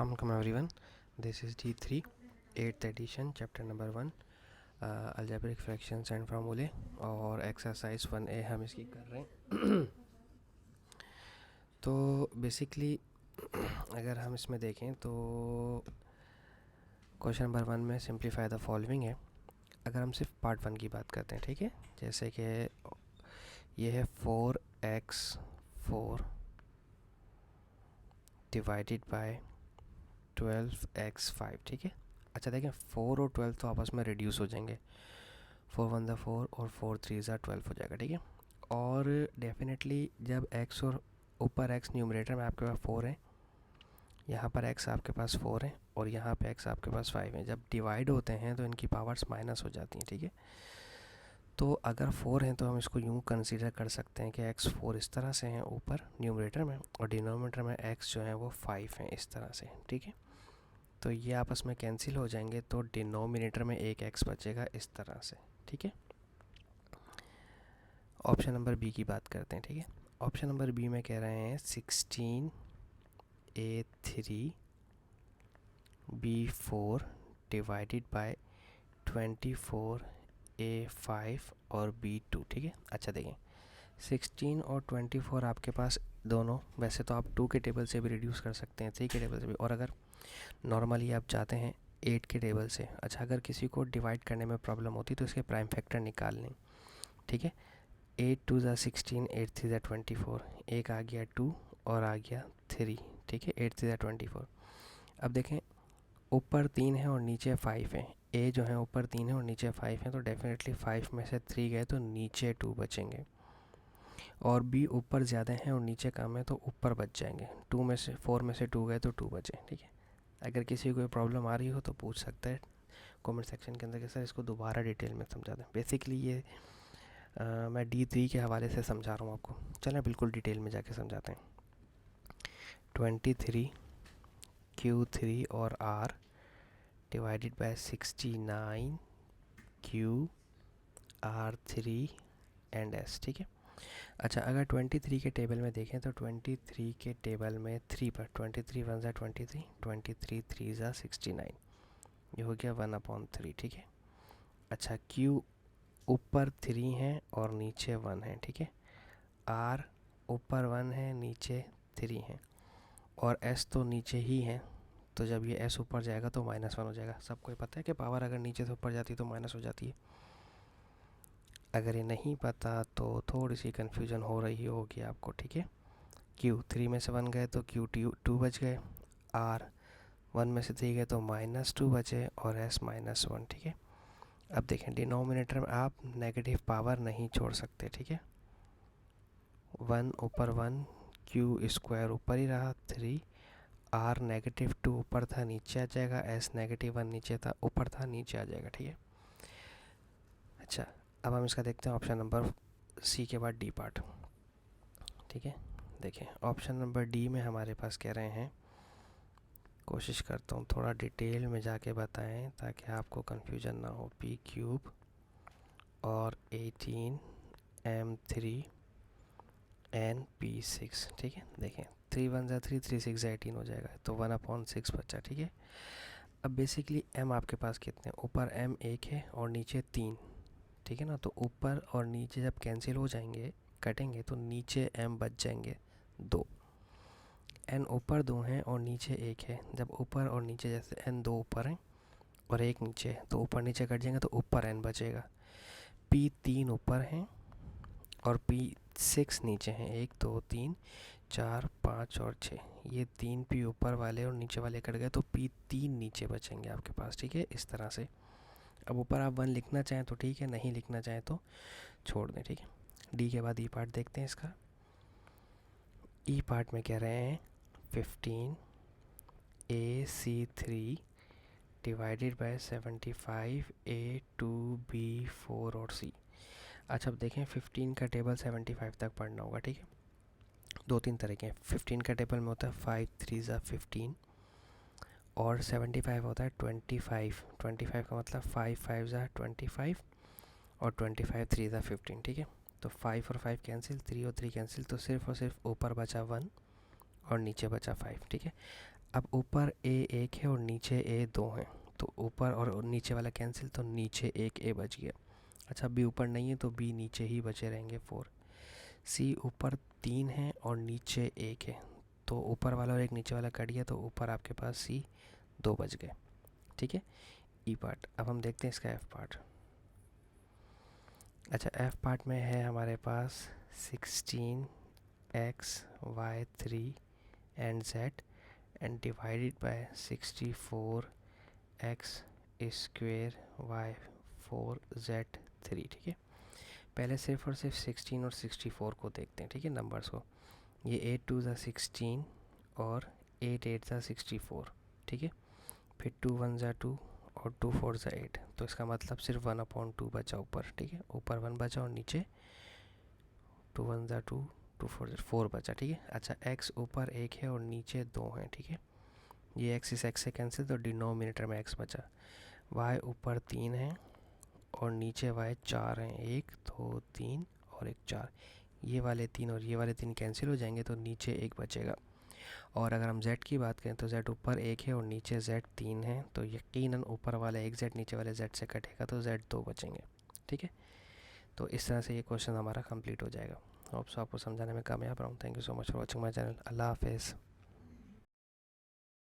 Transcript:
Welcome everyone. This is D3, 8th edition, chapter number 1, algebraic fractions and formulae और exercise 1A हम इसकी कर रहे हैं. तो बेसिकली अगर हम इसमें देखें तो क्वेश्चन नंबर 1 में सिंप्लीफाई द फॉलोइंग है. अगर हम सिर्फ पार्ट 1 की बात करते हैं, ठीक है, जैसे कि ये है 4x4 डिवाइडेड बाय 12x5, ठीक है. अच्छा देखें, 4 और 12 तो आपस में रिड्यूस हो जाएंगे. 4 1 4 और 4 3 12 हो जाएगा, ठीक है. और डेफिनेटली जब x और ऊपर x न्यूमरेटर में आपके पास 4 है, यहाँ पर x आपके पास 4 है और यहाँ पे x आपके पास 5 है. जब डिवाइड होते हैं तो इनकी पावर्स माइनस हो जाती हैं, ठीक है. तो अगर 4 हैं तो हम इसको यूँ कंसीडर कर सकते हैं कि x 4 इस तरह से हैं ऊपर न्यूमरेटर में और डिनोमिनेटर में x जो है वो 5 हैं इस तरह से, ठीक है. तो ये आपस में कैंसिल हो जाएंगे तो डिनोमिनेटर में एक x बचेगा इस तरह से, ठीक है. ऑप्शन नंबर बी की बात करते हैं, ठीक है. ऑप्शन नंबर बी में कह रहे हैं 16a3 b4 divided by 24a5 और b2, ठीक है. अच्छा देखें, 16 और 24 आपके पास दोनों, वैसे तो आप 2 के टेबल से भी रिड्यूस कर सकते हैं, 3 के टेबल से भी, और अगर नॉर्मली आप चाहते हैं 8 के टेबल से. अच्छा, अगर किसी को डिवाइड करने में प्रॉब्लम होती तो इसके प्राइम फैक्टर निकाल लें, ठीक है. 8 2 ज़ा 16, 8 3 ज़ा 24, एक आ गया 2 और आ गया 3, ठीक है. 8 3 ज़ा 24. अब देखें, ऊपर 3 है और नीचे 5 है. ए जो है ऊपर 3 है और नीचे 5 है, तो डेफिनेटली 5 में से 3 गए तो नीचे 2 बचेंगे. और बी ऊपर ज़्यादा है और नीचे कम है तो ऊपर बच जाएंगे. 2 में से 4 में से 2 गए तो 2 बचे, ठीक है. अगर किसी को कोई प्रॉब्लम आ रही हो तो पूछ सकता है कमेंट सेक्शन के अंदर कि सर इसको दोबारा डिटेल में समझा दें. बेसिकली ये मैं D3 के हवाले से समझा रहा हूँ आपको. चलें बिल्कुल डिटेल में जाके समझाते हैं. 23 Q3 और R divided by 69 Q R3 and S, ठीक है. अच्छा, अगर 23 के टेबल में देखें तो 23 के टेबल में 3 पर 23 1 ज़ा 23, 23 3 ज़ा 69, ये हो गया 1/3, ठीक है. अच्छा, Q ऊपर 3 है और नीचे 1 है, ठीक है. R ऊपर 1 है नीचे 3 है और S तो नीचे ही है, तो जब ये S ऊपर जाएगा तो -1 हो जाएगा. सबको पता है कि पावर अगर नीचे से ऊपर जाती है तो माइनस हो जाती है. अगर ये नहीं पता तो थोड़ी सी कन्फ्यूजन हो रही होगी आपको, ठीक है. Q 3 में से 1 गए तो Q 2 बच गए, R 1 में से 3 गए तो -2 बचे और S -1, ठीक है. अब देखें, डिनोमिनेटर में आप नेगेटिव पावर नहीं छोड़ सकते, ठीक है. 1 ऊपर 1, Q स्क्वायर ऊपर ही रहा 3, R -2 ऊपर था नीचे आ जाएगा, S -1 नीचे था ऊपर था नीचे आ जाएगा, ठीक है. अच्छा, अब हम इसका देखते हैं ऑप्शन नंबर सी के बाद डी पार्ट, ठीक है. देखें, ऑप्शन नंबर डी में हमारे पास कह रहे हैं, कोशिश करता हूँ थोड़ा डिटेल में जाके बताएं ताकि आपको कन्फ्यूजन ना हो. p³ और 18m3 एन p6, ठीक है. देखें, 3 1 ज़ा 3, 3 6 ज़ा 18 हो जाएगा तो 1/6 बचा, ठीक है. अब बेसिकली m आपके पास कितने, ऊपर m 1 है और नीचे 3, ठीक है ना. तो ऊपर और नीचे जब कैंसिल हो जाएंगे, कटेंगे, तो नीचे m बच जाएंगे 2. n ऊपर 2 हैं और नीचे 1 है. जब ऊपर और नीचे, जैसे n 2 ऊपर हैं और 1 नीचे है, तो ऊपर नीचे कट जाएंगे तो ऊपर n बचेगा. p 3 ऊपर हैं और p6 नीचे हैं, 1 2 3 4 5 और 6. ये 3 p ऊपर वाले और नीचे वाले कट गए तो p3 नीचे बचेंगे आपके पास, ठीक है, इस तरह से. अब ऊपर आप 1 लिखना चाहें तो ठीक है, नहीं लिखना चाहें तो छोड़ दें, ठीक है. डी के बाद ई पार्ट देखते हैं इसका. ई पार्ट में कह रहे हैं 15ac3 डिवाइडेड बाय 75a2b4 और c. अच्छा, अब देखें, 15 का टेबल 75 तक पढ़ना होगा, ठीक है. 2-3 तरह के हैं. 15 का टेबल में होता है 5 3 ज़ा 15 और 75 होता है 25. 25 का मतलब 5 5 ज़ा 25 और 25 3 ज़ा 15, ठीक है. तो 5 और 5 कैंसिल, 3 और 3 कैंसिल, तो सिर्फ और सिर्फ ऊपर बचा 1 और नीचे बचा 5, ठीक है. अब ऊपर ए एक है और नीचे ए दो हैं, तो ऊपर और नीचे वाला कैंसिल, तो नीचे एक ए बच गया। अच्छा, बी ऊपर नहीं है तो बी नीचे ही बचे रहेंगे 4। सी ऊपर 3 है और नीचे एक है, तो ऊपर वाला और एक नीचे वाला कट गया, तो ऊपर आपके पास सी 2 बच गए। ठीक है, ई पार्ट। अब हम देखते हैं इसका एफ पार्ट। अच्छा, एफ पार्ट में है हमारे पास 16x y3 and z and divided by 64x square y4 z3। ठीक है, पहले सिर्फ और सिर्फ 16 और 64 को देखते हैं। ठीक है, नंबर्स को। ये 8 2 ज़ा 16 और 8 8 ज़ा 64। ठीक है, फिर 2 1 ज़ा 2 और 2 4 ज़ा 8, तो इसका मतलब सिर्फ 1/2 बचा ऊपर। ठीक है, ऊपर 1 बचा और नीचे 2 1 ज़ा 2 2 4 ज़ा 4 बचा। ठीक है, अच्छा, x ऊपर 1 है और नीचे 2 हैं। ठीक है, ये x इस x से कैंसिल, तो डिनोमिनेटर में x बचा। y ऊपर 3 है और नीचे y 4 हैं, 1 2 3 और 1 4। ये वाले 3 और ये वाले 3 कैंसिल हो जाएंगे, तो नीचे 1 बचेगा। और अगर हम z की बात करें तो z ऊपर 1 है और नीचे z 3 है, तो यकीनन ऊपर वाला एक z नीचे वाले z से कटेगा, तो z 2 बचेंगे। ठीक है, तो इस तरह से ये क्वेश्चन हमारा कंप्लीट हो जाएगा। होप सो आपको समझाने में कामयाब रहा हूँ। Thank you so much for watching my channel. अल्लाह हाफिज़।